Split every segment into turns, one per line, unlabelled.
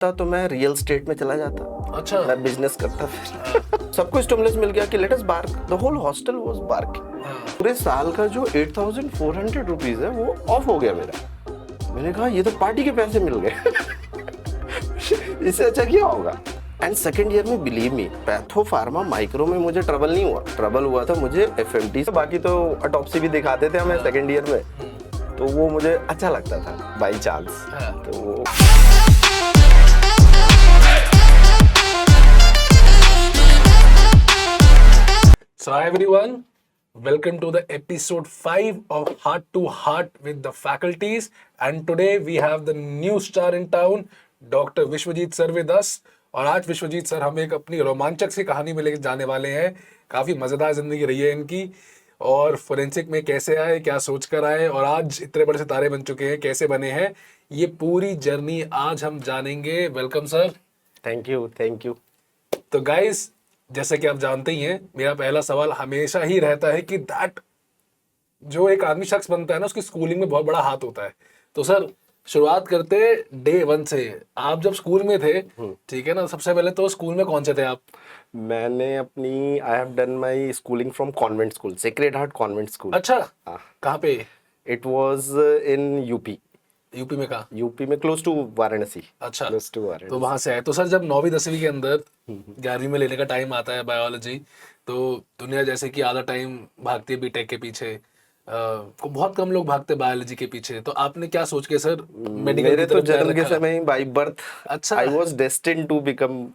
तो मैं real estate में चला जाता।
अच्छा।
मैं बिजनेस करता फिर। सबको स्टिमुलस मिल गया कि let us bark, the whole hostel was barking. पूरे साल का जो 8,400 रुपीज है वो ऑफ हो गया मेरा। मैंने कहा ये तो पार्टी के पैसे मिल गए। इससे अच्छा क्या होगा। एंड सेकेंड ईयर में believe me, patho pharma micro में मुझे ट्रबल नहीं हुआ। ट्रबल हुआ था मुझे एफएमटी से। बाकी तो ऑटोप्सी भी दिखाते थे हमें सेकेंड ईयर में, तो वो मुझे अच्छा लगता था बाई चांस। तो वो
So hi everyone, welcome to the episode 5 of Heart to Heart with the faculties, and today we have the new star in town, Dr. Vishwajeet sir with us। और आज विश्वजीत सर हमें एक अपनी रोमांचक सी कहानी में लेकर जाने वाले हैं। काफी मजेदार जिंदगी रही है इनकी, और फोरेंसिक में कैसे आए, क्या सोच कर आए, और आज इतने बड़े सितारे बन चुके हैं, कैसे बने हैं, ये पूरी जर्नी आज हम जानेंगे। Welcome sir.
Thank you.
तो गाइस, जैसे कि आप जानते ही हैं, मेरा पहला सवाल हमेशा ही रहता है कि जो एक आदमी शख्स बनता है ना, उसकी स्कूलिंग में बहुत बड़ा हाथ होता है। तो सर शुरुआत करते डे 1 से। आप जब स्कूल में थे, ठीक है ना, सबसे पहले तो स्कूल में कौन से थे आप?
मैंने अपनी आई have done my schooling from convent school, sacred heart convent school.
अच्छा।
हाँ।
कहाँ पे?
It was in UP.
UP में कहाँ?
यूपी में क्लोज टू वाराणसी।
अच्छा,
क्लोज टू वाराणसी।
तो वहां से आए। तो सर जब 9वीं 10वीं के अंदर 11वीं में लेने का टाइम आता है बायोलॉजी, तो दुनिया जैसे कि आधा टाइम भागती है बीटेक के पीछे, को बहुत कम लोग भागते बायोलॉजी के पीछे। तो आपने क्या सोच के सर मेडिकल
मेरे
की
तो
तरफ पैर
जन्म के
रखा?
समय ही बाय बर्थ
अच्छा।
I was destined to become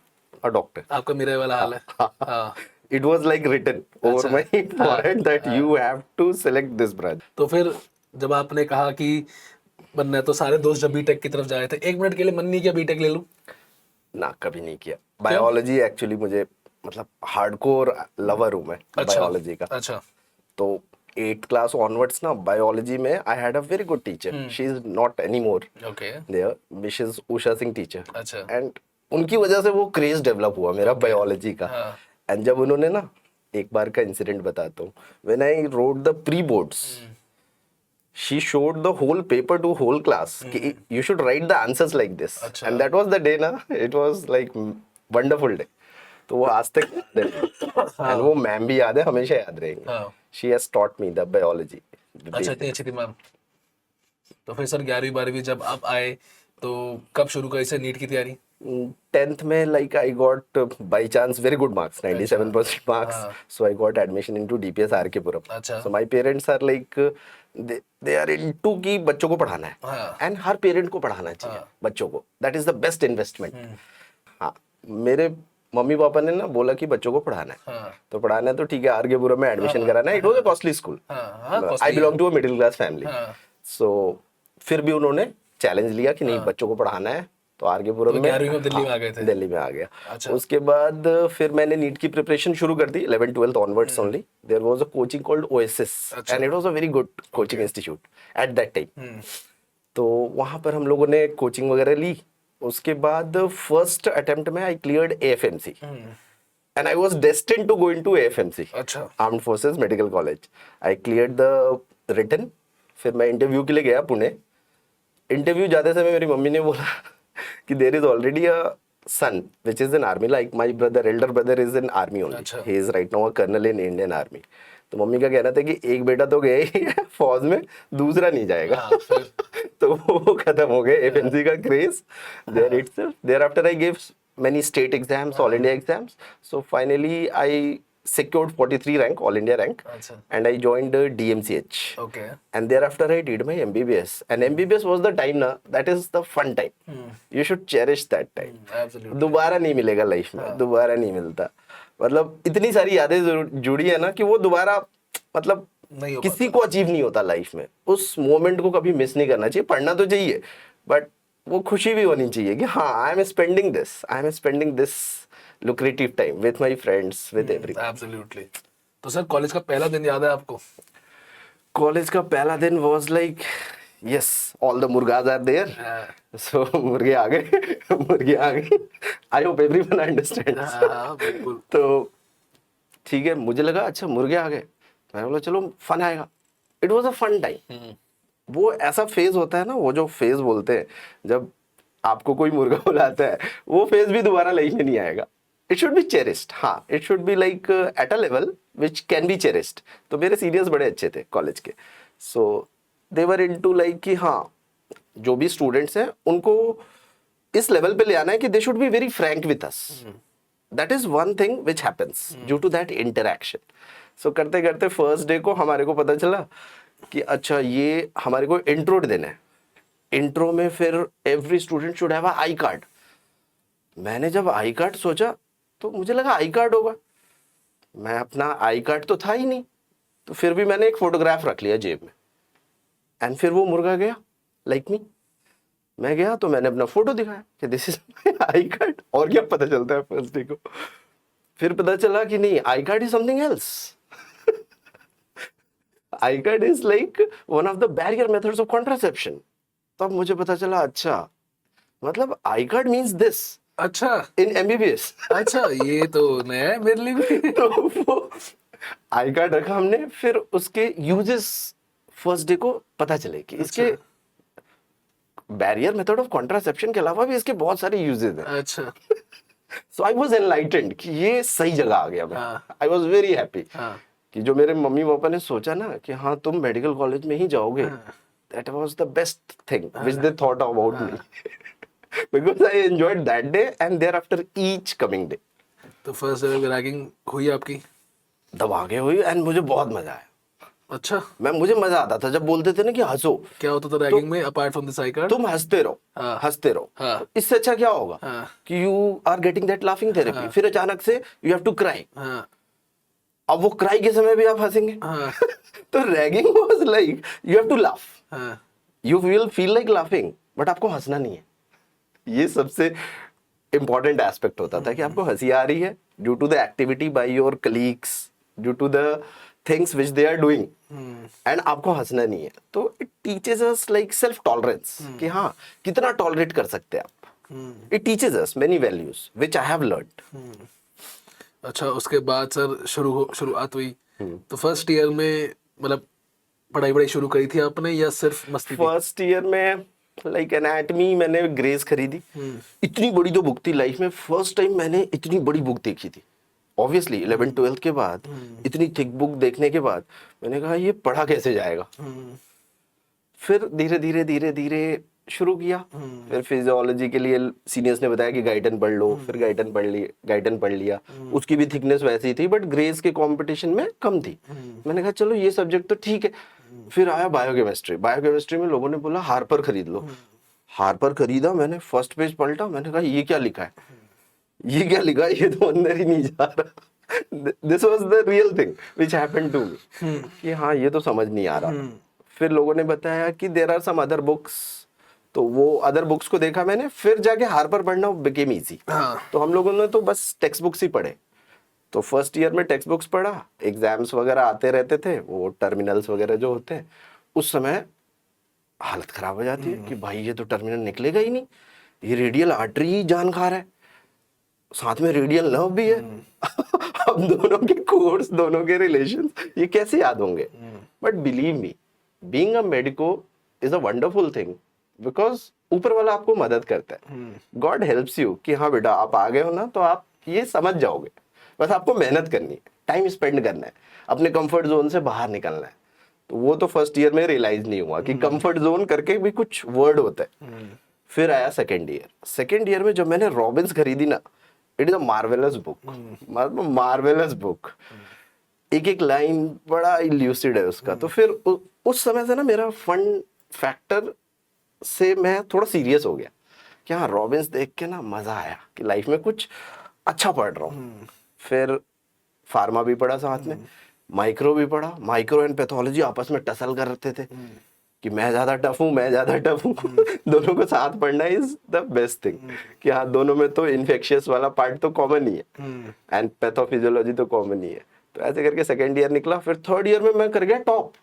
a doctor.
आपका मेरा वाला हाल है। हाँ।
It was like written over
अच्छा।
my forehead that you have to select this branch.
तो फिर जब आपने कहा कि बनना है, तो सारे दोस्त जब बीटेक की तरफ जाए थे, एक मिनट के लिए मन नहीं किया बीटेक ले लूं?
ना, कभी नहीं किया। बायोलॉजी एक्चुअली मुझे मतलब हार्डकोर लवर हूँ मैं बायोलॉजी का।
अच्छा।
तो 8th क्लास ऑनवर्ड्स ना बायोलॉजी में I had a very good teacher. She is not any more
okay.
There, Mrs Usha Singh teacher.
अच्छा।
एंड उनकी वजह से वो क्रेज डेवलप हुआ मेरा बायोलॉजी का।
हाँ।
एंड जब उन्होंने ना, एक बार का इंसिडेंट बताता हूँ, when I wrote the pre boards, she showed the whole paper to whole class कि you should write the answers like this.
अच्छा।
And that was the day ना, it was like wonderful day. तो वो आज तक याद है। and वो मैम भी याद है, हमेशा याद रहेंगे।
हाँ।
she has taught me the biology.
अच्छा, इतनी अच्छी थी मैम। तो फिर सर 11वीं 12वीं जब आप आए, तो कब शुरू करी सर नीट की तैयारी?
10th में like I got by chance very good marks, 97% marks. So I got admission into DPS RK Puram.
अच्छा।
So my parents are like they are into कि बच्चों को पढ़ाना है।
हाँ।
And हर पेरेंट को पढ़ाना चाहिए बच्चों को। That is the best investment. हाँ, मेरे मम्मी पापा ने ना बोला कि बच्चों को पढ़ाना है।
हाँ।
तो पढ़ाना है तो ठीक है, आरके पुरम में एडमिशन कराना है। It was a costly school. I belong to a middle class family. So फिर भी उन्होंने चैलेंज लिया कि नहीं, बच्चों को पढ़ाना है। तो आरके पुरम में
11वीं में दिल्ली में आ गए थे?
दिल्ली में आ गया।
अच्छा।
उसके बाद फिर मैंने नीट की प्रिपरेशन शुरू कर दी 11th 12th onwards only. There was a coaching called OSS and it was a very good coaching institute at that time. तो वहां पर हम लोगों ने कोचिंग वगैरह ली। उसके बाद फर्स्ट अटेम्प्ट में आई cleared AFMC and I was destined to go into AFMC,
अच्छा।
Armed Forces Medical College. I cleared the written. फिर मैं इंटरव्यू के लिए गया पुणे। इंटरव्यू जाते समय मेरी मम्मी ने बोला कि there is already a son which is in army, like my brother, elder brother is in army only, he is right now a colonel in Indian army. तो मम्मी का कहना था कि एक बेटा तो गया ही है फौज में, दूसरा नहीं जाएगा। तो वो खत्म हो गए एफएमसी का craze there itself. Thereafter I give many state exams, all India exams. So finally I secured 43 rank, all India rank.
अच्छा।
And I joined DMCH.
Okay.
And thereafter I did my MBBS. And MBBS was the time na, that is the fun time. You should cherish that time.
Absolutely.
दोबारा नहीं मिलेगा life में, दोबारा नहीं मिलता। मतलब इतनी सारी यादें जुड़ी है ना कि वो दोबारा मतलब
नहीं हो
किसी को अचीव नहीं होता लाइफ में। उस मोमेंट को कभी मिस नहीं करना चाहिए। पढ़ना तो चाहिए, बट वो खुशी भी होनी चाहिए कि हाँ, I am spending this lucrative time with my friends, with everyone.
Absolutely. तो सर कॉलेज का पहला दिन याद है आपको?
कॉलेज का पहला दिन was like yes, all the मुर्गास आर देयर। सो मुर्गे आ गए। I hope everyone understands.
बिल्कुल।
तो ठीक है, मुझे लगा अच्छा मुर्गे आ गए, मैंने बोला चलो फन आएगा। It was a fun time. वो ऐसा फेज होता है ना, वो जो फेज बोलते हैं जब आपको कोई मुर्गा बुलाता है, वो फेज भी दोबारा लाइफ में नहीं आएगा. It should be cherished. हाँ, it should be like at a level which can be cherished. तो मेरे सीनियर्स बड़े अच्छे थे कॉलेज के. सो दे वर इनटू लाइक कि हाँ, जो भी स्टूडेंट्स हैं उनको इस लेवल पे ले आना है कि they should be very frank with us. That is one thing which happens due to that interaction. So करते करते फर्स्ट डे को हमारे को पता चला कि अच्छा ये हमारे को इंट्रो देना है. इंट्रो में फिर every student should have a I card. मैंने जब आई कार्ड सोचा तो मुझे लगा आई कार्ड होगा. मैं अपना आई कार्ड तो था ही नहीं, तो फिर भी मैंने एक फोटोग्राफ रख लिया जेब में. एंड फिर वो मुर्गा गया लाइक मी. मैं गया तो मैंने अपना फोटो दिखाया कि this is my I card. और क्या पता चलता है फर्स्ट डे को. फिर पता चला कि नहीं, I card is something else. I card is like one of the barrier methods of contraception. तब मुझे पता चला अच्छा, मतलब आई कार्ड मीन्स दिस
अच्छा
इन एमबीबीएस.
अच्छा, ये तो नया है मेरे लिए भी.
तो वो आई कार्ड रखा हमने. फिर उसके यूजेस फर्स्ट डे को पता चले कि इसके बैरियर मेथड ऑफ कॉन्ट्रासेप्शन के अलावा भी इसके बहुत सारे यूजेस हैं.
अच्छा.
सो आई वाज एनलाइटेंड कि ये सही जगह आ गया. मैं आई वाज वेरी हैप्पी कि जो मेरे मम्मी पापा ने सोचा ना कि हाँ तुम मेडिकल कॉलेज में ही जाओगे, that was the best thing which they thought about me. Because I enjoyed that day and thereafter each coming day.
तो फर्स्ट डे रैगिंग हुई आपकी?
दबा के हुई एंड मुझे बहुत मजा आया.
अच्छा.
मुझे मजा आता था जब बोलते थे ना कि हंसो.
क्या होता था रैगिंग में apart from this I card?
तुम हंसते रहो, हंसते रहो. तो इससे अच्छा क्या होगा कि you are getting that laughing therapy. फिर अचानक से यू हैव टू क्राई. अब वो क्राई के समय भी आप हंसेंगे. तो ragging was like you have to laugh. You will feel like laughing but आपको हंसना नहीं है. ये सबसे इंपॉर्टेंट एस्पेक्ट होता था कि आपको हंसी आ रही है due to the activity by your colleagues, due to the things which they are doing, and आपको हंसना नहीं है. तो it teaches us like self tolerance कि हाँ कितना टॉलरेट कर सकते हैं आप. It teaches us many values which I have learned.
अच्छा, उसके बाद सर शुरुआत हुई. तो फर्स्ट ईयर में मतलब पढ़ाई शुरू करी थी आपने या सिर्फ मस्ती?
फर्स्ट ईयर में लाइक एनाटमी मैंने ग्रेस खरीदी. इतनी बड़ी तो बुक थी लाइफ में. फर्स्ट टाइम मैंने इतनी बड़ी बुक देखी थी. ऑब्वियसली 11th-12th के बाद इतनी थिक बुक देखने के बाद मैंने कहा ये पढ़ा कैसे जाएगा. फिर धीरे धीरे धीरे धीरे शुरू किया. फिर फिजियोलॉजी के लिए सीनियर्स ने बताया कि गाइडन पढ़ लो. फिर गाइडन पढ़ लिया. उसकी भी थिकनेस वैसी ही थी बट ग्रेस के कंपटीशन में कम थी. मैंने कहा चलो ये सब्जेक्ट तो ठीक है. फिर आया बायोकेमिस्ट्री. बायोकेमिस्ट्री में लोगों ने बोला हार्पर खरीद लो. हार्पर खरीदा. मैंने फर्स्ट पेज पलटा. मैंने कहा ये क्या लिखा है, ये क्या लिखा है, ये तो अंदर ही नहीं जा रहा. This was the real thing which happened to me कि हाँ ये तो समझ नहीं आ रहा. फिर लोगों ने बताया कि there are some other books. तो वो अदर बुक्स को देखा मैंने. फिर जाके हार्पर पढ़ना बिकेम इजी. तो हम लोगों ने तो बस टेक्स्ट बुक्स ही पढ़े. तो फर्स्ट ईयर में टेक्स्ट बुक्स पढ़ा. एग्जाम्स वगैरह आते रहते थे, वो टर्मिनल्स वगैरह जो होते हैं, उस समय हालत खराब हो जाती है कि भाई ये तो टर्मिनल निकलेगा ही नहीं. ये रेडियल आर्टरी ही जान खा रहा है, साथ में रेडियल नर्व भी है. अब दोनों के कोर्स, दोनों के रिलेशन ये कैसे याद होंगे. But believe me, being a medico is a wonderful thing because ऊपर वाला आपको मदद करता है. गॉड हेल्प्स यू कि हाँ बेटा आप आ गए हो ना तो आप ये समझ जाओगे. बस आपको मेहनत करनी है, टाइम स्पेंड करना है, अपने कंफर्ट जोन से बाहर निकलना है. तो वो तो फर्स्ट ईयर में रियलाइज नहीं हुआ कि कंफर्ट जोन करके भी कुछ वर्ड होता है. फिर आया सेकेंड ईयर. सेकेंड ईयर में जब मैंने रॉबिन्स खरीदी ना, it is a marvellous book. मतलब मार्वेलस बुक. एक एक लाइन बड़ा इल्यूसिड है उसका. तो फिर उस समय से ना मेरा फन फैक्टर से मैं थोड़ा सीरियस हो गया कि हाँ रॉबिन्स देख के ना मजा आया कि लाइफ में कुछ अच्छा पढ़ रहा हूँ. फिर फार्मा भी पढ़ा साथ में, माइक्रो भी पढ़ा. माइक्रो एंड पैथोलॉजी आपस में टसल कर रहे थे कि मैं ज्यादा टफ हूँ, मैं ज्यादा टफ हूँ. दोनों को साथ पढ़ना इज द बेस्ट थिंग कि हाँ दोनों में तो इन्फेक्शियस वाला पार्ट तो कॉमन ही है एंड पैथोफिजियोलॉजी तो कॉमन ही है. तो ऐसे करके सेकेंड ईयर निकला. फिर थर्ड ईयर में मैं कर गया top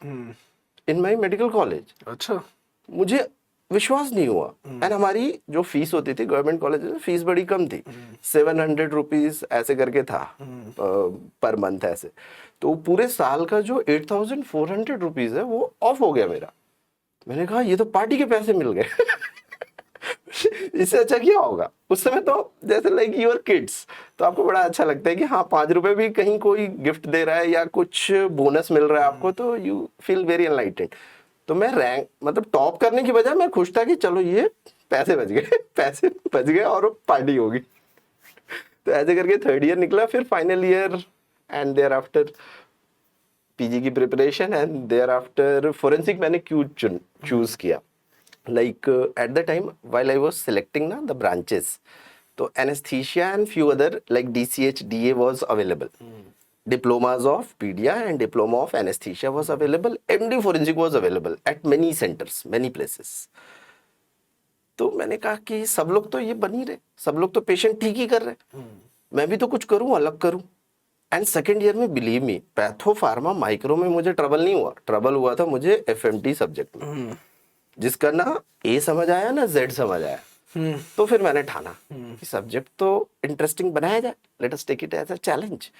in my medical college.
अच्छा.
मुझे विश्वास नहीं हुआ. एंड हमारी जो फीस होती थी गवर्नमेंट कॉलेज में, फीस बड़ी कम थी. 700 रुपीज ऐसे करके था पर मंथ ऐसे. तो पूरे साल का जो 8400 रुपीज है वो ऑफ हो गया मेरा. मैंने कहा ये तो पार्टी के पैसे मिल गए. इससे अच्छा क्या होगा? उस समय तो जैसे लाइक यूर किड्स, तो आपको बड़ा अच्छा लगता है कि हाँ 5 रुपए भी कहीं कोई गिफ्ट दे रहा है या कुछ बोनस मिल रहा है आपको, तो यू फील वेरी एनलाइटेड। तो मैं रैंक मतलब टॉप करने की बजाय मैं खुश था कि चलो ये पैसे बच गए पैसे बच गए और पार्टी होगी। तो ऐसे करके थर्ड ईयर निकला, फिर final year and thereafter PG की preparation and thereafter forensic मैंने क्यों चूज किया? Like at the time while I was selecting ना the branches, तो anesthesia and few other like DCH DA was available. Diplomas of pedia and diploma of anesthesia was available. MD forensic was available at many centers, many places. तो मैंने कहा कि सब लोग तो ये बन ही रहे, सब लोग तो पेशेंट ठीक ही कर रहे, मैं भी तो कुछ करूं, अलग करूं। एंड सेकेंड ईयर में believe me, patho pharma micro में मुझे ट्रबल नहीं हुआ, ट्रबल हुआ था मुझे FMT सब्जेक्ट में, जिसका ना ए समझ आया ना जेड समझ आया। तो फिर मैंने ठाना कि सब्जेक्ट तो इंटरेस्टिंग बनाया जाए, let us take it as a challenge.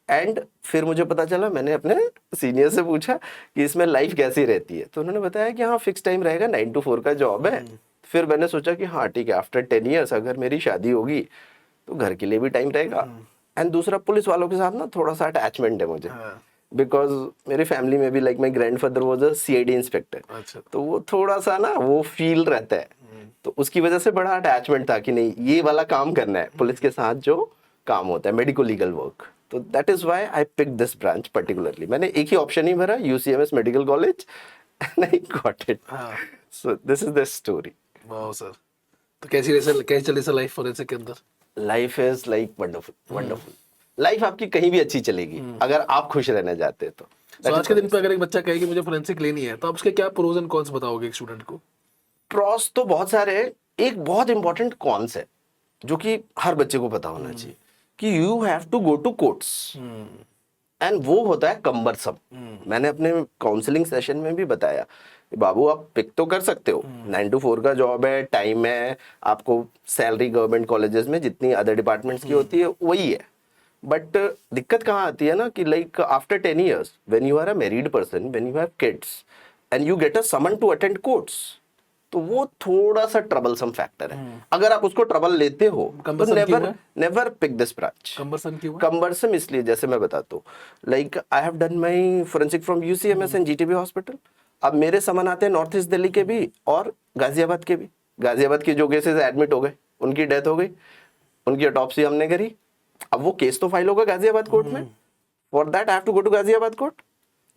एंड फिर मुझे पता चला, मैंने अपने सीनियर से पूछा कि इसमें लाइफ कैसी रहती है, तो उन्होंने बताया कि हाँ फिक्स टाइम रहेगा, 9 to 4 का जॉब है। फिर मैंने सोचा कि हाँ ठीक है, आफ्टर 10 years अगर मेरी शादी होगी तो घर के लिए भी टाइम रहेगा। एंड दूसरा, पुलिस वालों के साथ ना थोड़ा सा अटैचमेंट है मुझे, बिकॉज मेरी फैमिली में भी like my grandfather was a CID inspector,
अच्छा।
तो वो थोड़ा सा ना वो फील रहता है, तो उसकी वजह से बड़ा अटैचमेंट था कि नहीं ये वाला काम करना है, पुलिस के साथ जो काम होता है मेडिको लीगल वर्क। तो that is why I pick this branch particularly. मैंने एक ही ऑप्शन ही भरा, UCMS medical college, and I got it.
हाँ।
So this is the story.
वाह सर, तो कैसी चली सर लाइफ फोरेंसिक के अंदर?
Life is like wonderful, wonderful. Life आपकी कहीं भी अच्छी चलेगी अगर आप खुश रहना चाहते हैं तो।
तो आज के दिन पे अगर एक बच्चा कहे कि मुझे फोरेंसिक लेनी है, तो आप उसके क्या प्रोज एंड कॉन्स बताओगे एक स्टूडेंट को?
प्रॉस तो बहुत सारे हैं, एक बहुत इंपॉर्टेंट कॉन्स है जो कि हर बच्चे को पता होना चाहिए कि you have to go to courts, एंड वो होता है कम्बरसम। मैंने अपने काउंसलिंग सेशन में भी बताया, बाबू आप पिक तो कर सकते हो, 9 to 4 का जॉब है, टाइम है, आपको सैलरी गवर्नमेंट कॉलेजेस में जितनी अदर डिपार्टमेंट्स की होती है वही है। बट दिक्कत कहाँ आती है ना कि like after 10 years when you are a married person, when you have kids and you get a summon to attend courts, तो वो थोड़ा सा ट्रबलसम फैक्टर है। अगर आप उसको ट्रबल लेते हो तो
Cumbersome क्यों
नेवर
है?
Never pick this branch.
Cumbersome क्यों है?
कम्बरसम इसलिए, जैसे मैं बताता हूँ, like I have done my forensic from UCMS and GTB hospital. अब मेरे समन आते हैं नॉर्थ ईस्ट दिल्ली के भी और गाजियाबाद के भी। गाजियाबाद के जो केसेस एडमिट हो गए, उनकी डेथ हो गई, उनकी ऑटोप्सी हमने करी, अब वो केस तो फाइल होगा गाजियाबाद कोर्ट में। For that I have to go to Ghaziabad court.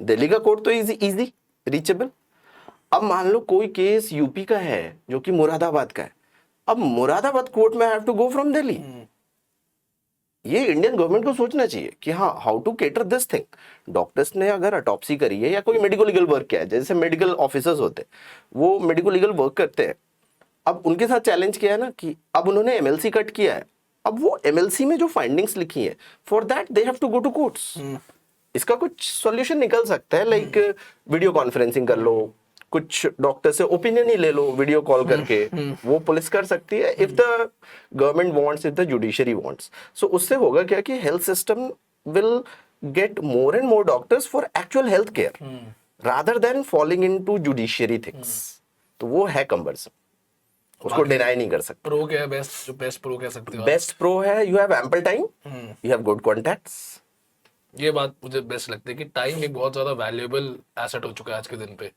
Delhi का कोर्ट तो इजी रीचेबल। अब मान लो कोई केस यूपी का है जो कि मुरादाबाद का है, अब मुरादाबाद कोर्ट में I have to go from Delhi. ये इंडियन गवर्नमेंट को सोचना चाहिए कि हाँ how to cater this thing. Doctors ने अगर अटॉप्सी करी है या कोई मेडिकल लीगल वर्क किया है, जैसे मेडिकल ऑफिसर्स होते हैं वो मेडिकल लीगल वर्क करते हैं, अब उनके साथ चैलेंज किया है ना कि अब उन्होंने MLC कट किया है, अब वो MLC में जो फाइंडिंग्स लिखी है, for that they have to go to courts. इसका कुछ सॉल्यूशन निकल सकता है, लाइक वीडियो कॉन्फ्रेंसिंग कर लो, कुछ डॉक्टर से ओपिनियन ही ले लो वीडियो कॉल करके, वो पुलिस कर सकती है if the government wants, if the judiciary wants. So उससे होगा क्या कि health system will get more and more doctors for actual health care rather than falling into judiciary things. तो वो है कम्बरसम, उसको डिनाई नहीं कर सकते।
प्रो क्या है? बेस्ट, जो बेस्ट प्रो कह सकते हो आप?
बेस्ट प्रो है you have ample time, you have good contacts.
ये बात मुझे बेस्ट लगती है कि टाइम एक बहुत ज्यादा वैल्यूएबल एसेट हो चुका है आज के दिन पे।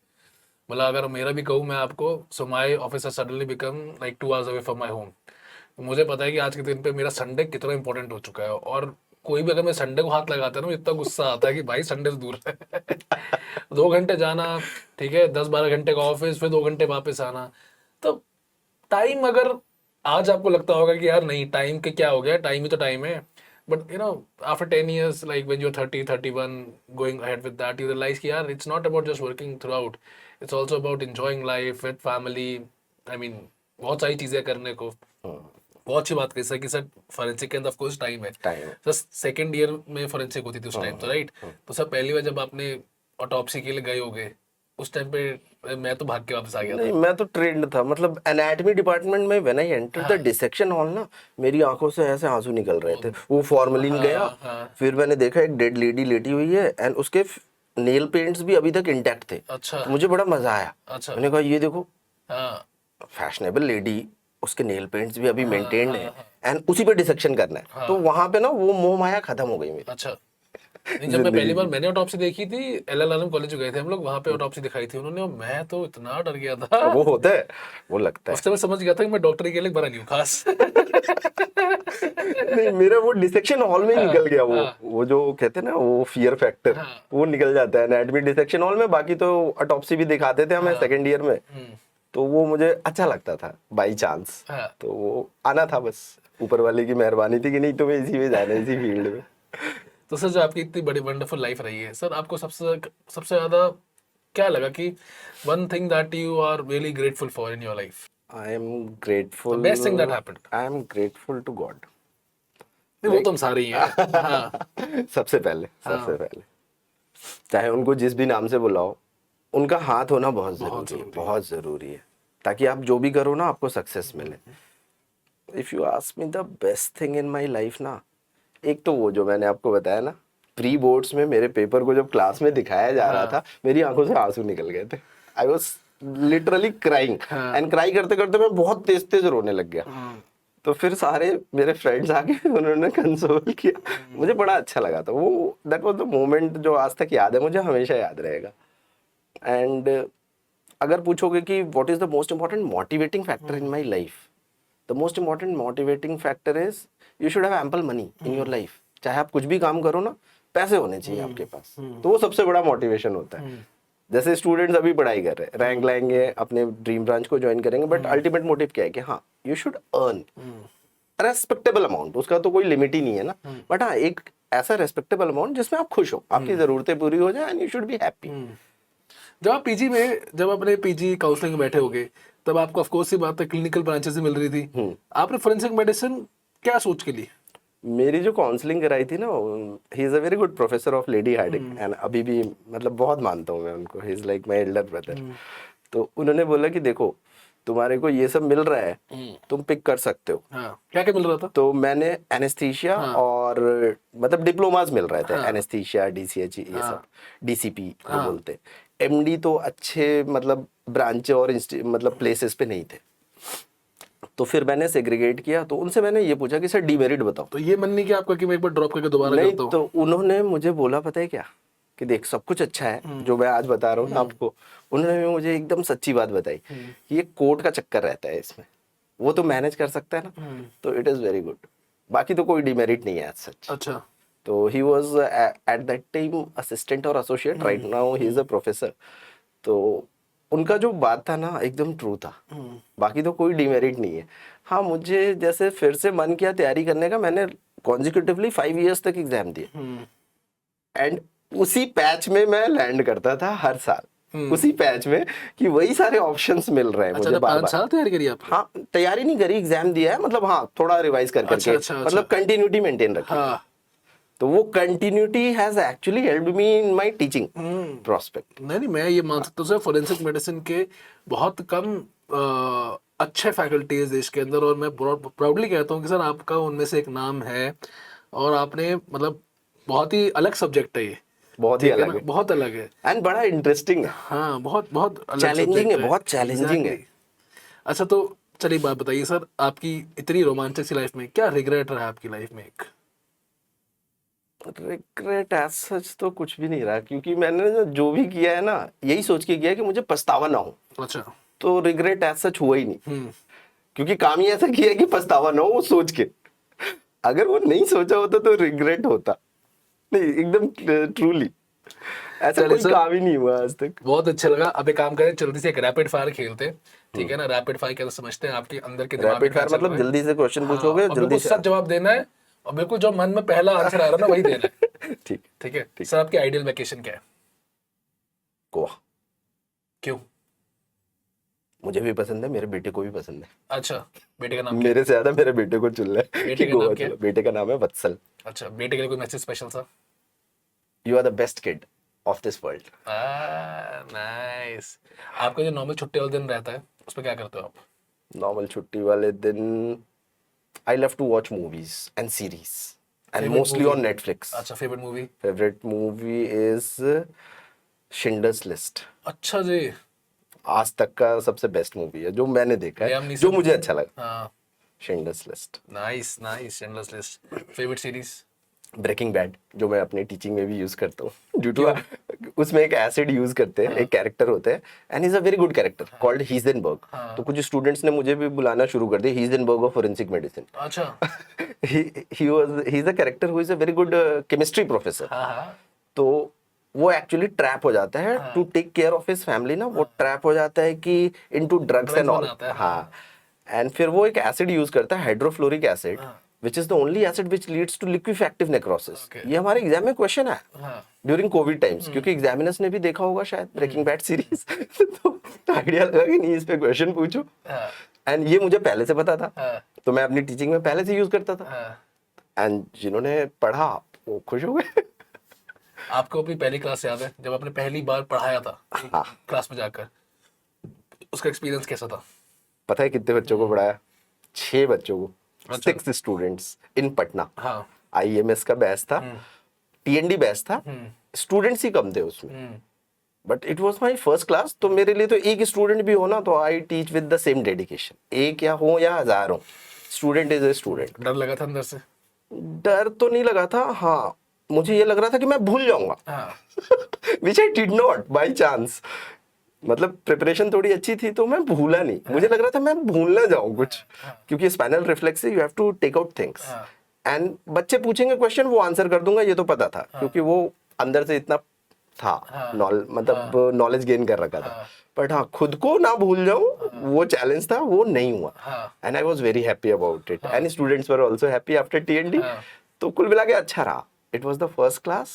मतलब अगर मेरा भी कहूँ मैं आपको, so my office has suddenly become like 2 hours away from my home. मुझे पता है कि आज के दिन पे मेरा संडे कितना इंपॉर्टेंट हो चुका है, और कोई भी अगर मैं संडे को हाथ लगाता है ना, मुझे इतना गुस्सा आता है कि भाई संडे से दूर है 2 घंटे जाना, ठीक है, 10-12 घंटे का ऑफिस, फिर 2 घंटे वापस आना। तो टाइम, अगर आज आपको लगता होगा कि यार नहीं टाइम के क्या हो गया, टाइम ही तो टाइम है, but you know after 10 years, like when you're 30-31 going ahead with that, you realize कि यार it's not about just working throughout, it's also about enjoying life with family. I mean बहुत सारी चीजें करने को। बहुत अच्छी बात कही सर कि सर फोरेंसिक के अंदर ऑफ कोर्स टाइम है।
टाइम
सर सेकंड ईयर में फोरेंसिक होती थी उस टाइम तो, राइट? तो सर पहली बार जब आपने ऑटोप्सी के लिए गए होगे उस टाइम पे मैं तो भाग के वापस आ गया
नहीं,
था।
मैं तो ट्रेंड था, मतलब एनाटॉमी डिपार्टमेंट में when I enter the dissection hall ना, मेरी आंखों से ऐसे आंसू निकल रहे थे। वो फॉर्मलिन गया, फिर मैंने देखा एक डेड लेडी लेटी हुई है एंड उसके नेल पेंट्स भी अभी तक इंटैक्ट थे।
अच्छा।
तो मुझे बड़ा मजा आया।
अच्छा।
मैंने कहा ये देखो
हाँ।
फैशनेबल लेडी उसके नेल पेंट्स भी अभी मेंटेन्ड है एंड उसी पे डिसेक्शन करना है, तो वहां पे ना वो मोह माया खत्म हो गई मेरी।
अच्छा। नहीं, जब मैं पहली बार मैंने ऑटोप्सी देखी थी, एल आलम कॉलेज गए थे हम लोग, वहां पे ऑटोप्सी दिखाई थी उन्होंने, और मैं तो इतना डर गया था।
वो होता है, वो लगता है।
उससे मैं समझ गया था कि मैं डॉक्टर के लिए बना नहीं हूँ खास।
नहीं, मेरा वो डिसेक्शन हॉल में ही निकल गया, वो जो कहते हैं ना वो फियर फैक्टर,
हाँ।
वो निकल जाता है एनाटॉमी डिसेक्शन हॉल में। बाकी तो ऑटोप्सी भी दिखाते थे हमें सेकंड ईयर में, तो वो मुझे अच्छा लगता था बाई चांस।
हाँ।
तो वो आना था, बस ऊपर वाले की मेहरबानी थी कि नहीं तुम्हें इसी में जाना है, इसी फील्ड में।
तो सर, जो आपकी इतनी बड़ी वंडरफुल लाइफ रही है सर, आपको सबसे सबसे ज्यादा क्या लगा कि one thing that you are really grateful for in your life,
I am
the
grateful,
best thing that happened?
I am grateful to God.
नहीं, वो तो हम सारे ही हैं। हाँ।
सबसे पहले, सबसे पहले चाहे उनको जिस भी नाम से बुलाओ, उनका हाथ होना बहुत जरूरी है, बहुत जरूरी है, ताकि आप जो भी करो ना आपको सक्सेस मिले। If you ask me the best thing in my life ना, एक तो वो जो मैंने आपको बताया ना, प्री बोर्ड्स में मेरे पेपर को जब क्लास में दिखाया जा रहा था, मेरी आंखों से आंसू निकल गए थे। I was literally crying, and cry करते करते मैं बहुत तेज तेज रोने लग गया। तो फिर सारे मेरे फ्रेंड्स आके उन्होंने कंसोल किया, मुझे बड़ा अच्छा लगा था वो। दैट वाज द मोमेंट जो आज तक याद है, मुझे हमेशा याद रहेगा। एंड अगर पूछोगे कि what is the most important motivating factor in my life, the most important motivating factor is you should have ample money in your life. चाहे आप कुछ भी काम करो ना, पैसे होने चाहिए आपके पास, तो वो सबसे बड़ा मोटिवेशन होता है। जैसे स्टूडेंट्स अभी पढ़ाई कर रहे हैं, रैंक लाएंगे, अपने ड्रीम ब्रांच को ज्वाइन करेंगे, बट अल्टीमेट मोटिव क्या है कि हाँ you should earn respectable amount, उसका तो कोई लिमिट ही नहीं है ना, बट हाँ एक ऐसा रेस्पेक्टेबल अमाउंट जिसमें आप खुश हो, आपकी जरूरतें पूरी हो जाए, and you should be happy.
जब आप पीजी में, जब अपने पीजी काउंसलिंग में बैठे होगे, तब आपको ऑफ कोर्स सी बात है क्लिनिकल ब्रांचेस से मिल रही थी, आपने फोरेंसिक मेडिसिन क्या सोच के ली?
मेरी जो काउंसलिंग कराई थी ना, he is a very good professor of Lady Hardinge, and अभी भी मतलब बहुत मानता हूँ मैं उनको, he is like my elder brother. तो उन्होंने बोला कि देखो तुम्हारे को ये सब मिल रहा है, तुम पिक कर सकते हो।
हाँ, क्या क्या मिल रहा था?
तो मैंने एनेस्थीसिया और मतलब डिप्लोमास मिल रहे थे, एनेस्थीसिया, डीसीएच, ये सब, डीसीपी जो बोलते हैं। एमडी तो अच्छे मतलब ब्रांच और मतलब प्लेसेस पे नहीं थे, तो फिर मैंने सेग्रीगेट किया। तो उनसे मैंने ये पूछा कि सर डीमेरिट बताओ।
तो ये मन नहीं कि आपका कि मैं एक बार ड्रॉप करके दोबारा
नहीं,
करता हूँ?
तो उन्होंने मुझे बोला पता है क्या, कि देख सब कुछ अच्छा है जो मैं आज बता रहा हूँ ना आपको, उन्होंने मुझे एकदम सच्ची बात बताई कि ये कोर्ट का चक्कर रहता है इसमें, वो तो मैनेज कर सकता है ना, तो इट इज़ वेरी गुड, बाकी तो कोई डिमेरिट नहीं है एज सच।
अच्छा।
तो he was at that time assistant और associate, right now he is a professor. तो उनका जो बात था ना एकदम ट्रू था, बाकी तो कोई डिमेरिट नहीं है। हाँ, मुझे जैसे फिर से मन किया तैयारी करने का, मैंने कॉन्जिक्यूटिवली 5 इयर्स तक एग्जाम दिए, एंड उसी पैच में मैं लैंड करता था हर साल, उसी पैच में, कि वही सारे ऑप्शंस मिल रहे हैं
अच्छा,
मुझे
तो
बार
5
बार।
साल तैयारी करी आपने?
हाँ, तैयारी नहीं करी, एग्जाम दिया है, मतलब हाँ थोड़ा रिवाइज कर करके,
अच्छा।
मतलब कंटिन्यूटी मेंटेन रखी।
हाँ।
तो वो continuity has actually helped me in my teaching prospect.
नहीं, मैं ये मान सकता हूँ सर, फोरेंसिक मेडिसिन के बहुत कम अच्छे फैकल्टीज देश के अंदर, और मैं प्राउडली कहता हूँ कि सर आपका उनमें से एक नाम है, और आपने मतलब बहुत ही अलग सब्जेक्ट है ये,
बहुत ही
ठीक है
अलग
ना,
है,
बहुत अलग है।
एंड बड़ा इंटरेस्टिंग है,
हाँ, बहुत बहुत अलग
चैलेंजिंग है,
सब्जेक्ट है।
बहुत चैलेंजिंग है।
Exactly. अच्छा, तो चलिए बात बताइए सर, आपकी इतनी रोमांचक सी लाइफ में क्या रिग्रेट रहा आपकी लाइफ में एक?
रिग्रेट एज सच तो कुछ भी नहीं रहा, क्योंकि मैंने जो भी किया है ना, यही सोच के किया है कि मुझे पछतावा ना हो।
अच्छा।
तो रिग्रेट एज सच हुआ ही नहीं, क्योंकि काम ही ऐसा किया है कि पछतावा ना हो वो सोच के। अगर वो नहीं सोचा होता तो रिग्रेट होता नहीं, एकदम ट्रूली ऐसा
चलिए
कोई
सर,
काम ही नहीं हुआ आज तक।
बहुत अच्छा लगा। अब एक काम करें, जल्दी से एक रैपिड फायर खेलते हैं, ठीक है ना? रैपिड फायर क्या समझते हैं, आपके अंदर के दिमाग में
रैपिड
क्या
फायर
चल
मतलब
रहा है।
जल्दी से क्वेश्चन
हाँ,
पूछोगे,
और
जल्दी
बिल्कुल
से।
सच जवाब देना है, और बिल्कुल जो मन में पहला आंसर आ रहा है ना वही देना है।
ठीक,
ठीक है सर, आपकी आइडियल वेकेशन क्या है?
गोवा।
क्यों?
मुझे भी पसंद है, मेरे बेटे को भी पसंद है।
अच्छा, बेटे का नाम क्या है?
मेरे से ज्यादा मेरे बेटे को चुन ले
बेटे
कि
का
गोवा
नाम क्या है?
चलो। बेटे का नाम है वत्सल।
अच्छा, बेटे के लिए कोई मैसेज स्पेशल सा?
You are the best kid of this world.
Nice. आपका जो नॉर्मल छुट्टी वाला दिन रहता है, उसमें क्या करते हो आप?
नॉर्मल छुट्टी वाले दिन I love to watch movies and series, and
Favorite
mostly
movie?
On Netflix.
अच्छा, favourite movie?
Favourite movie is Schindler's List.
अच्छा जी।
आज तक का सबसे बेस्ट मूवी है जो मैंने देखा
लियाम
है,
नीसन।
जो मुझे अच्छा लगा।
हाँ,
Schindler's List,
nice nice, Schindler's List. Favourite series?
Breaking Bad, जो मैं अपनी टीचिंग में भी यूज करता हूँ ड्यू टू उसमें एक एसिड यूज करते हैं, एक कैरेक्टर होता है and is a very good character called Heisenberg. तो कुछ स्टूडेंट्स ने मुझे भी बुलाना शुरू कर दिया हीजनबर्ग ऑफ फोरेंसिक मेडिसिन।
अच्छा।
He is a character who is a very good chemistry professor.
हाँ हाँ
तो वो एक्चुअली ट्रैप हो जाता है to take care of his family ना, वो ट्रैप हो जाता है कि इनटू ड्रग्स एंड ऑल।
बनाता है,
हाँ, एंड फिर वो एक एसिड यूज करता है, hydrofluoric acid, which is the only acid which leads to liquefactive necrosis.
Okay.
ये हमारे एग्जाम में क्वेश्चन है
हाँ
ड्यूरिंग कोविड टाइम्स, क्योंकि एग्जामिनर्स ने भी देखा होगा शायद ब्रेकिंग बैड सीरीज तो आइडिया लगा कि नहीं इस पे क्वेश्चन पूछो।
हाँ
एंड ये मुझे पहले से पता था,
हाँ
तो मैं अपनी टीचिंग में पहले से यूज करता था
हाँ।
एंड जिन्होंने पढ़ा वो खुश हो गए।
आपको अपनी पहली क्लास याद है जब आपने पहली बार पढ़ाया था
हाँ।
क्लास में जाकर? उसका एक्सपीरियंस कैसा था?
पता है कितने बच्चों को पढ़ाया? 6 बच्चों को,
अच्छा।
6 स्टूडेंट्स इन पटना।
हाँ।
आईएमएस का बैच था, टीएनडी बैच था, स्टूडेंट्स ही कम थे उसमें, but it was my first class. तो मेरे लिए तो एक स्टूडेंट भी हो ना तो I teach with the same dedication, एक या हो या 1000 हो, स्टूडेंट इज ए स्टूडेंट।
डर लगा था अंदर से?
डर तो नहीं लगा था, हाँ मुझे ये लग रहा था कि मैं भूल जाऊंगा
हाँ
which I did not by chance. मतलब प्रिपरेशन थोड़ी अच्छी थी तो मैं भूला नहीं, मुझे लग रहा था मैं भूल ना जाऊं कुछ, क्योंकि स्पाइनल रिफ्लेक्स से you have to take out things and बच्चे पूछेंगे क्वेश्चन वो आंसर कर दूंगा, ये तो पता था क्योंकि वो अंदर से इतना था, मतलब नॉलेज गेन कर रखा था। बट हाँ, खुद को ना भूल जाऊं वो चैलेंज था, वो नहीं हुआ and I was very happy about it and students were also happy after TND. तो कुल मिला के अच्छा रहा, it was the first class.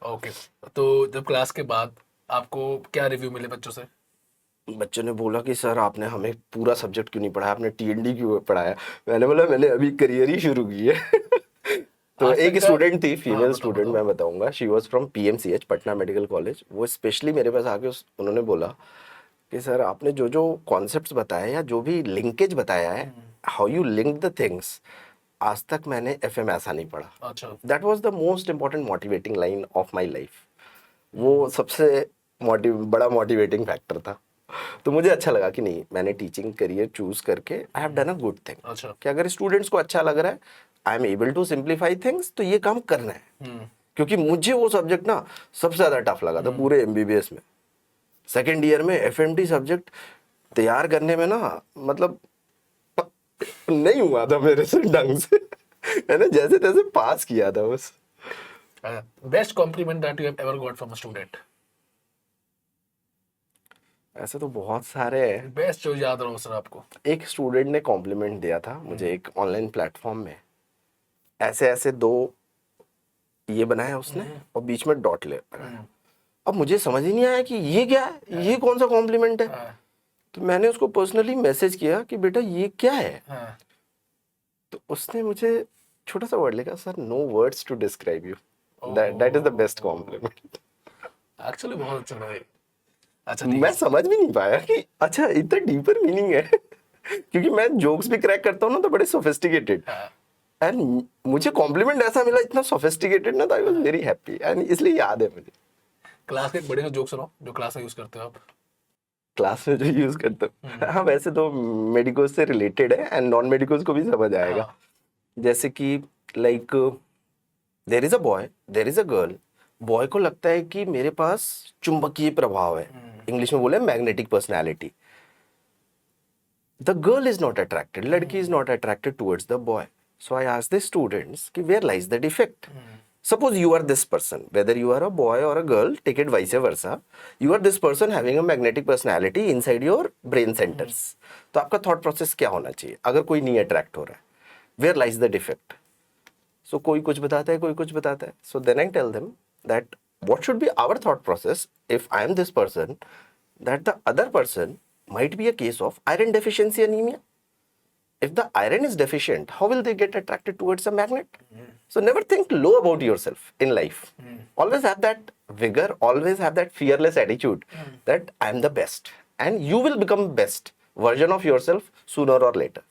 Okay. तो जब क्लास के बाद आपको क्या रिव्यू मिले बच्चों से?
बच्चों ने बोला कि सर आपने हमें पूरा सब्जेक्ट क्यों नहीं पढ़ाया, आपने टीएनडी क्यों पढ़ाया। मैंने बोला मैंने अभी करियर ही शुरू की है तो
आज
एक
तक का-
स्टूडेंट थी,
हाँ,
फीमेल
बताओ,
स्टूडेंट,
बताओ।
मैं बताऊंगा, she was from PMCH Patna medical college. वो स्पेशली मेरे पास आके उन्होंने बोला कि सर आपने जो जो कॉन्सेप्ट्स बताए या जो भी लिंकेज बताया है, how you link the things, आज तक मैंने एफएम ऐसा नहीं पढ़ा।
अच्छा।
That was the most important motivating line of my life. वो सबसे बड़ा मोटिवेटिंग फैक्टर था। तो मुझे अच्छा लगा कि नहीं, मैंने टीचिंग करियर चूज करके I have done a good thing.
अच्छा।
कि अगर स्टूडेंट्स को अच्छा लग रहा है, I am able to simplify things, तो ये काम करना है। क्योंकि मुझे वो सब्जेक्ट ना सबसे ज्यादा टफ लगा था पूरे एमबीबीएस में। सेकेंड ईयर में एफएमटी सब्जेक्ट तैयार करने में ना, मतलब नहीं हुआ था मेरे से ढंग से मैंने जैसे तैसे पास किया था बस।
Best compliment that you have ever got from a student?
ऐसे तो बहुत सारे हैं।
बेस्ट जो याद रहो सर आपको।
एक स्टूडेंट ने कॉम्प्लीमेंट दिया था मुझे एक ऑनलाइन प्लेटफॉर्म में, ऐसे ऐसे 2 ये बनाया उसने और बीच में डॉट ले लगाया। अब मुझे समझ ही नहीं आया कि ये क्या है, ये कौन सा कॉम्प्लीमेंट है। तो मैंने उसको पर्सनली मैसेज किया कि बेटा ये क्या है। तो उसने मुझे छोटा सा वर्ड लिखा, sir no words to describe you, that is the best compliment.
Actually बहुत अच्छा था ये। अच्छा
मैं समझ भी नहीं पाया कि अच्छा इतना डीपर मीनिंग है क्योंकि मैं जोक्स भी क्रैक करता हूँ ना तो बड़े सोफिस्टिकेटेड, एंड मुझे कॉम्प्लीमेंट ऐसा मिला इतना सोफिस्टिकेटेड ना, तो आई वाज वेरी हैप्पी एंड इसलिए याद है मुझे।
क्लास के एक बड़े जोक सुनाओ जो क्लास में यूज करते हो आप।
क्लास में जो यूज करता हूँ, हाँ वैसे तो मेडिकोज से रिलेटेड है एंड नॉन मेडिकोज को भी समझ आएगा। जैसे कि like there is a boy, there is a girl. Boy को लगता है कि मेरे पास चुंबकीय प्रभाव है, इंग्लिश में बोले magnetic personality. The girl is not attracted, लड़की is not attracted towards the boy. So I ask the students कि where lies the defect. Suppose you are this person, whether you are a boy or a girl, take it vice versa. You are this person having a magnetic personality inside your brain centers. तो आपका thought process क्या होना चाहिए अगर कोई नहीं attract हो रहा है? Where lies the defect? So कोई कुछ बताता है, कोई कुछ बताता है. So then I tell them that what should be our thought process if I am this person, that the other person might be a case of iron deficiency anemia. If the iron is deficient, how will they get attracted towards a magnet? So never think low about yourself in life. Always have that vigor, always have that fearless attitude that I am the best and you will become best version of yourself sooner or later.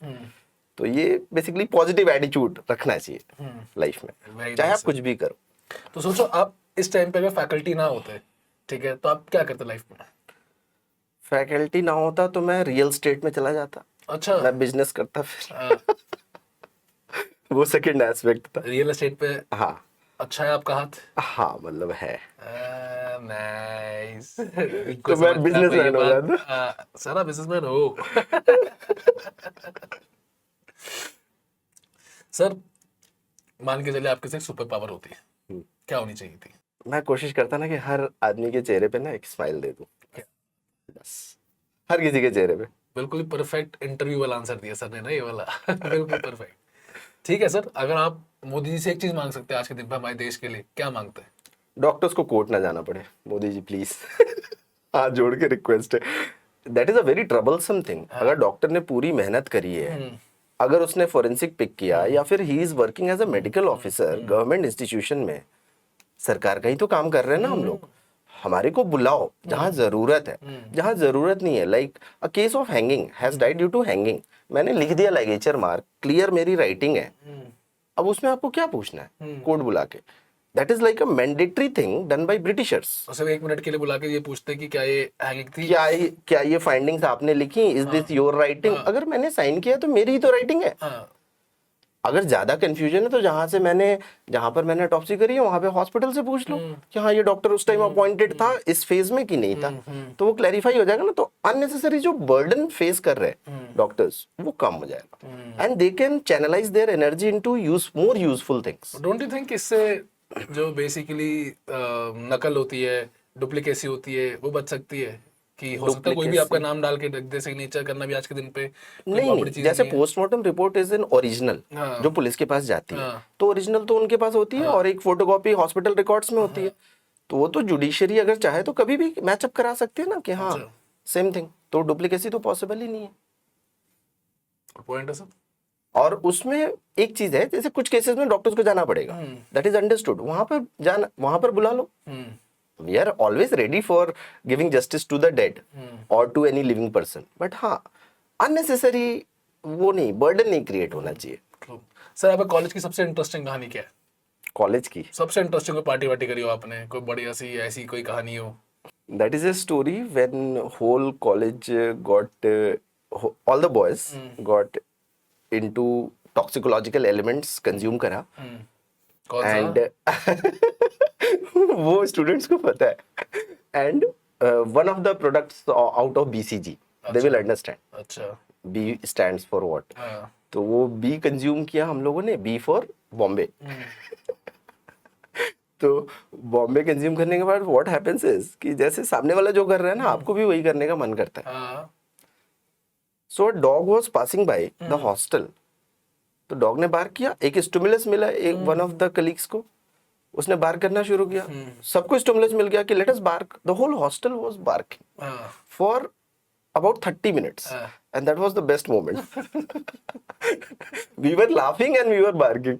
तो ये basically positive attitude रखना चाहिए life में,
Very
चाहे
nice,
आप कुछ भी करो।
तो सोचो आप इस टाइम पे अगर फैकल्टी ना होते, ठीक है, तो आप क्या करते लाइफ में?
फैकल्टी ना होता तो मैं रियल स्टेट में चला जाता,
अच्छा।
मैं बिजनेस करता फिर।
हाँ,
वो सेकंड एस्पेक्ट था।
रियल एस्टेट पे
हाँ
अच्छा है आपका हाथ।
हाँ, मतलब है।
नाइस।
तो
बिल्कुल
मैं
समझता हूँ मैं ये
बिजनेसमैन हो
बात।
जाता।
सारा बिजनेसमैन हो। सर, मान के चले आपके से सुपर पावर होती है, क्या होनी चाहिए थी?
मैं कोशिश करता ना कि हर आदमी के चेहरे पे ना एक स्माइल दे दूं,
क्या?
बस, हर किसी के चेहरे पे।
बिल्कुल परफेक्ट इंटरव्यू वाला आंसर दिया सर ने ना, ये वाला। बिल्कुल परफेक्ट। ठीक है सर, अगर आप मोदी जी से एक चीज मांग सकते हैं आज के दिन पे हमारे देश के लिए, क्या मांगते हैं?
डॉक्टर्स को कोर्ट ना जाना पड़े, मोदी जी प्लीज। हाथ जोड़ के रिक्वेस्ट है। That is a very troublesome thing. अगर डॉक्टर ने पूरी मेहनत करी है, अगर उसने फोरेंसिक पिक किया, या फिर he is working as a medical officer government institution में, सरकार का ही तो काम कर रहे हैं ना हम लोग। हमारे को बुलाओ जहां जरूरत है, जहां जरूरत नहीं है। Like a case of hanging has died due to hanging, मैंने लिख दिया लाइगेचर मार्क, क्लियर मेरी राइटिंग है, अब उसमें आपको क्या पूछना है कोर्ट बुला के? That is like a mandatory thing done by Britishers.
और सिर्फ 1 मिनट के लिए बुला के ये पूछते हैं कि क्या ये हैंगिंग थी?
क्या ये फाइंडिंग्स आपने लिखी, इज दिस योर राइटिंग? अगर मैंने साइन किया तो मेरी ही तो राइटिंग है।
हाँ।
अगर ज्यादा कंफ्यूजन है तो जहां पर मैंने ऑटोप्सी करी है वहां पे हॉस्पिटल से पूछ लो कि हाँ ये डॉक्टर उस टाइम अपॉइंटेड था इस फेज में कि नहीं था, तो वो क्लैरिफाई हो जाएगा ना। तो अननेसेसरी जो बर्डन फेस कर रहे हैं डॉक्टर्स, वो कम हो जाएगा, and they can channelise their energy into more useful things.
Don't you think इससे जो बेसिकली नकल होती है, डुप्लीकेसी होती है, वो बच सकती है? कि हो सकता है कोई भी आपका नाम डाल के रख दे, सिग्नेचर करना भी आज के दिन पे कोई
नहीं
बहुत बड़ी
नहीं,
चीज
जैसे
नहीं है।
Postmortem report is an original,
हाँ।
जो पुलिस के पास जाती है,
हाँ।
तो ओरिजिनल तो उनके पास होती है, और एक फोटोकॉपी हॉस्पिटल रिकॉर्ड्स में होती है। तो वो तो जुडिशरी अगर चाहे तो कभी भी मैचअप करा सकती है ना कि हाँ
अच्छा।
Same thing. तो डुप्लीकेसी तो पॉसिबल ही नहीं है।
पॉइंट है सर।
और उसमें एक चीज है, जैसे कुछ केसेस में डॉक्टर्स को जाना पड़ेगा, दैट इज अंडरस्टूड, वहां पर बुला लो। We are always ready for giving justice to the dead और to any living person, but हाँ अननेसेसरी वो नहीं, बर्डन नहीं क्रिएट होना चाहिए।
True. सर, आपका कॉलेज की सबसे इंटरेस्टिंग कहानी क्या है?
कॉलेज की
सबसे इंटरेस्टिंग कोई पार्टी वार्टी करी हो आपने, कोई बढ़िया सी ऐसी कोई कहानी हो?
that is a story when whole college got all the boys got into toxicological elements consume करा,
कौन
and
सा?
वो स्टूडेंट्स को पता है, and one of the products out of BCG they will understand,
अच्छा।
B stands for what।
हाँ।
तो वो B कंज्यूम किया हम लोगों ने, B फॉर बॉम्बे। तो बॉम्बे कंज्यूम करने के बाद व्हाट हैपेंस इज कि जैसे सामने वाला जो कर रहा है ना, आपको भी वही करने का मन करता है।
हाँ।
So a dog was passing by the hostel, तो डॉग ने बार्क किया, एक स्टिमुलस मिला एक वन ऑफ द कलीग्स को, उसने बार्क करना शुरू किया, सबको स्टिमुलस मिल गया कि let us bark, the whole hostel was barking
हाँ।
For about 30 minutes, and that was the best moment. We were laughing and we were barking.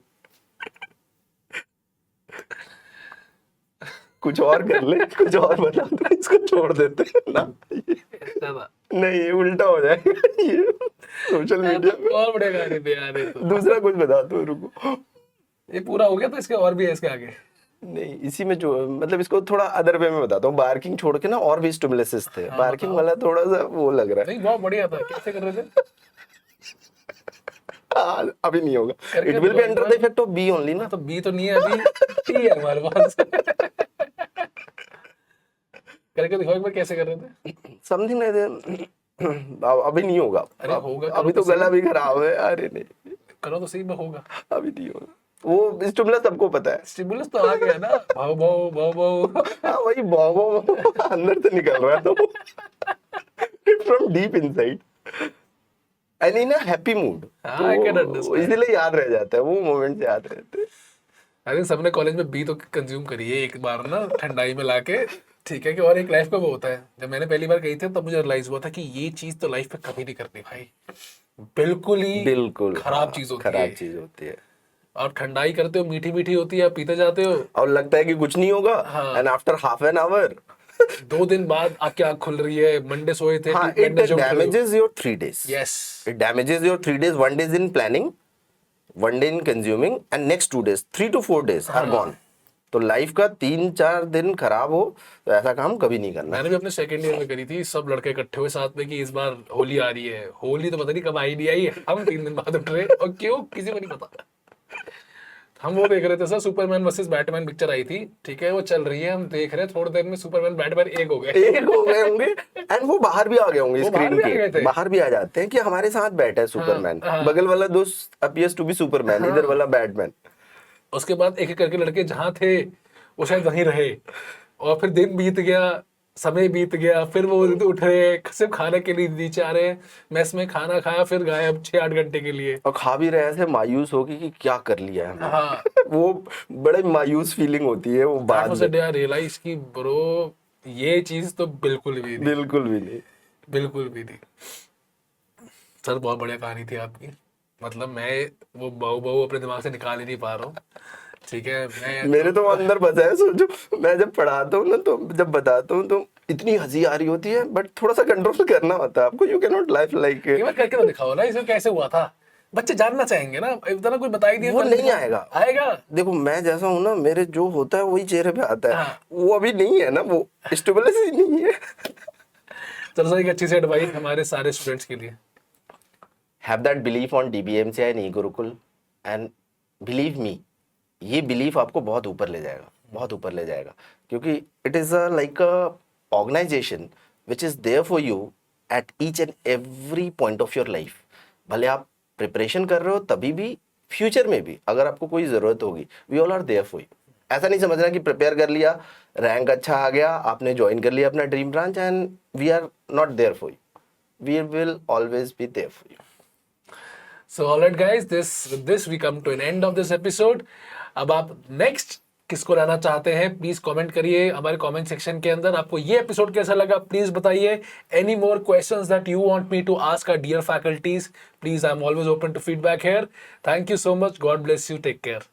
कुछ और कर ले, कुछ और बता दो, इसको छोड़ देते हैं ना।
ऐसा था।
नहीं ये उल्टा हो जाएगा ये सोशल मीडिया पे।
और बढ़िया कहानी थी यार ये तो।
दूसरा कुछ बता दो, रुको।
ये पूरा हो गया तो इसके और भी है इसके आगे?
नहीं इसी में जो मतलब इसको थोड़ा अदर वे में बताता हूँ। बार्किंग छोड़ के ना और भी स्टिमुलसेस थे, बार्किंग वाला थोड़ा सा वो लग रहा है।
नहीं, बहुत बढ़िया था। कैसे कर रहे थे?
अभी नहीं होगा,
करके
इट विल बी
दिखाओ
under the effect of B only ना।
तो बी तो नहीं है अभी, टी है हमारे पास। करके दिखाओ एक बार कैसे कर रहे थे।
Something like that. अभी नहीं होगा।
अरे होगा, करो
अभी तो
तो
गला भी खराब है। अरे नहीं
करो तो सही में होगा।
अभी नहीं होगा। वो स्टिमुलस सबको पता है।
स्टिमुलस तो आ गया ना, भाव भाव भाव भाव।
हाँ वही बॉबो अंदर से निकल रहा है तो from deep inside and in a happy mood,
हाँ, I can understand.
इसलिए याद रह जाता है, वो मोमेंट्स याद रहते हैं।
आई थिंक सबने कॉलेज में बी तो कंज्यूम करी है एक बार ना, ठंडाई में लाके। ठीक है कि और एक लाइफ पे वो होता है, जब मैंने पहली बार कही थी तब मुझे रियलाइज हुआ था कि ये चीज तो लाइफ पे कभी नहीं करनी भाई, बिल्कुल खराब चीज होती है।
खराब चीज होती है।
आप ठंडाई करते हो, मीठी मीठी होती है, आप पीते जाते हो
और लगता है कि कुछ नहीं होगा, and after half an hour
2 दिन बाद आपकी आंख खुल रही है, मंडे सोए थे,
हाँ, it damages your 3 days.
Yes.
It damages your 3 days. 1 day is in planning, 1 day in consuming, and next 2 days, 3 to 4 days are gone. तो लाइफ का 3-4 दिन खराब हो तो ऐसा काम कभी नहीं करना।
मैंने भी अपने सेकंड ईयर में करी थी, सब लड़के इकट्ठे हुए साथ में कि इस बार होली आ रही है। होली तो पता नहीं कब आई नहीं आई, हम 3 दिन बाद उठ रहे और क्यों किसी को नहीं पता। हम वो देख रहे थे sir, Superman versus Batman picture आई थी, ठीक है, वो चल रही है, हम देख रहे हैं, थोड़ी देर में सुपरमैन बैटमैन एक हो गए।
एक हो गए होंगे एंड वो बाहर भी आ गए होंगे,
वो बाहर
स्क्रीन
भी आ गए
के
थे।
बाहर भी आ जाते हैं कि हमारे साथ बैठा है सुपरमैन,
हाँ।
बगल वाला दोस्त अपीयर्स टू बी सुपरमैन, इधर वाला बैटमैन।
उसके बाद एक एक करके लड़के जहाँ थे वो शायद वहीं रहे, और फिर दिन बीत गया, समय बीत गया, फिर वो उठ रहे, सिर्फ खाने के लिए नीचे आ रहे, मैस में खाना खाया, फिर गायब 6-8 घंटे के लिए।
और खा भी रहे थे मायूस होके कि क्या कर लिया है हमने।
हाँ,
वो बड़े मायूस फीलिंग होती है वो बाद में।
आई रियलाइज की ब्रो ये चीज तो बिल्कुल भी नहीं,
बिल्कुल भी नहीं।
बिल्कुल भी नहीं। सर बहुत बढ़िया कहानी थी आपकी, मतलब मैं वो बहु बहु अपने दिमाग से निकाल ही नहीं पा रहा हूँ, ठीक है। मैं
मेरे तो अंदर बसा है, सोचो मैं जब पढ़ाता हूँ ना तो जब बताता हूँ तो इतनी हंसी आ रही होती है, बट थोड़ा सा कंट्रोल करना होता है आपको। You can not life like
एक बार करके तो दिखाओ ना, इसमें कैसे हुआ था, बच्चे जानना चाहेंगे ना, इतना कोई बता ही दिया
वो
कर
नहीं
दिया।
आएगा।
आएगा।
देखो मैं जैसा हूँ ना, मेरे जो होता है वही चेहरे पे आता है।
हाँ।
वो अभी नहीं है ना, वो स्टेबल ही नहीं है।
चलो सर, एक अच्छी सी एडवाइस हमारे सारे स्टूडेंट्स के लिए।
Have that belief on DBMCI and E Gurukul and believe me, ये बिलीफ आपको बहुत ऊपर ले जाएगा, बहुत ऊपर ले जाएगा, क्योंकि it is like a organisation which is there for you at each and every point of your life. भले आप प्रिपरेशन कर रहे हो तभी भी, फ्यूचर में भी अगर आपको कोई ज़रूरत होगी, we all are there for you. ऐसा नहीं समझना कि प्रिपेयर कर लिया, रैंक अच्छा आ गया, आपने ज्वाइन कर लिया अपना dream branch and we are not there for you. We will always be there for you.
So alright guys, with this we come to an end of this episode. अब आप next किसको लाना चाहते हैं please comment करिए हमारे comment section के अंदर। आपको ये एपिसोड कैसा लगा प्लीज बताइए। Any more questions that you want me to ask our dear faculties, please I am always open to feedback here. Thank you so much, God bless you, take care.